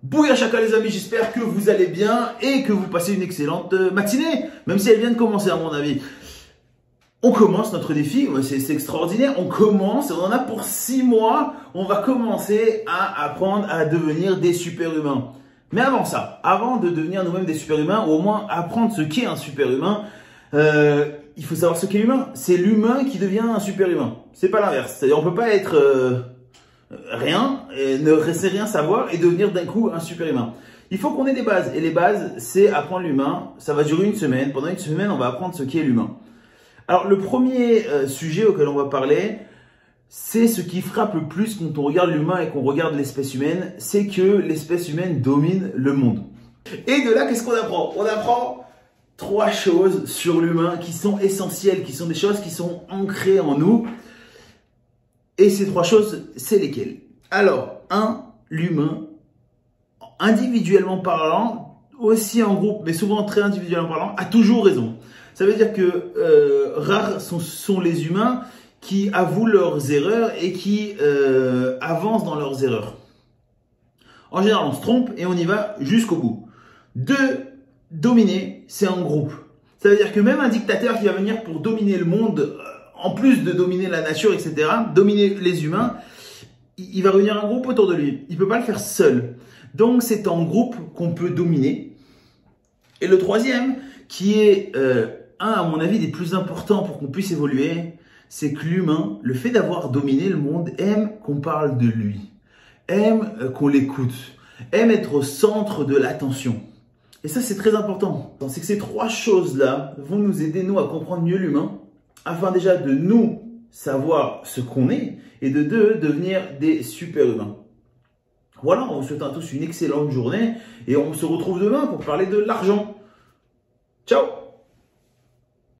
Bouya chaka les amis, j'espère que vous allez bien et que vous passez une excellente matinée, même si elle vient de commencer à mon avis. On commence notre défi, c'est extraordinaire, on commence, on en a pour 6 mois, on va commencer à apprendre à devenir des super-humains. Mais avant ça, avant de devenir nous-mêmes des super-humains, ou au moins apprendre ce qu'est un super-humain, il faut savoir ce qu'est l'humain. C'est l'humain qui devient un super-humain, c'est pas l'inverse. C'est-à-dire on peut pas être rien, ne rester rien savoir et devenir d'un coup un super-humain. Il faut qu'on ait des bases, et les bases, c'est apprendre l'humain. Ça va durer une semaine, pendant une semaine, on va apprendre ce qu'est l'humain. Alors, le premier sujet auquel on va parler, c'est ce qui frappe le plus quand on regarde l'humain et qu'on regarde l'espèce humaine, c'est que l'espèce humaine domine le monde. Et de là, qu'est-ce qu'on apprend? On apprend 3 choses sur l'humain qui sont essentielles, qui sont des choses qui sont ancrées en nous. Et ces 3 choses, c'est lesquelles? Alors, 1, l'humain, individuellement parlant, aussi en groupe, mais souvent très individuellement parlant, a toujours raison. Ça veut dire que rares sont les humains qui avouent leurs erreurs et qui avancent dans leurs erreurs. En général, on se trompe et on y va jusqu'au bout. 2, dominer, c'est en groupe. Ça veut dire que même un dictateur qui va venir pour dominer le monde, en plus de dominer la nature, etc., dominer les humains, il va réunir un groupe autour de lui. Il ne peut pas le faire seul. Donc, c'est en groupe qu'on peut dominer. Et le troisième, qui est à mon avis, des plus importants pour qu'on puisse évoluer, c'est que l'humain, le fait d'avoir dominé le monde, aime qu'on parle de lui, aime qu'on l'écoute, aime être au centre de l'attention. Et ça, c'est très important. C'est que ces 3 choses-là vont nous aider, nous, à comprendre mieux l'humain, afin déjà de nous savoir ce qu'on est, et de 2, devenir des super-humains. Voilà, on vous souhaite à tous une excellente journée, et on se retrouve demain pour parler de l'argent. Ciao!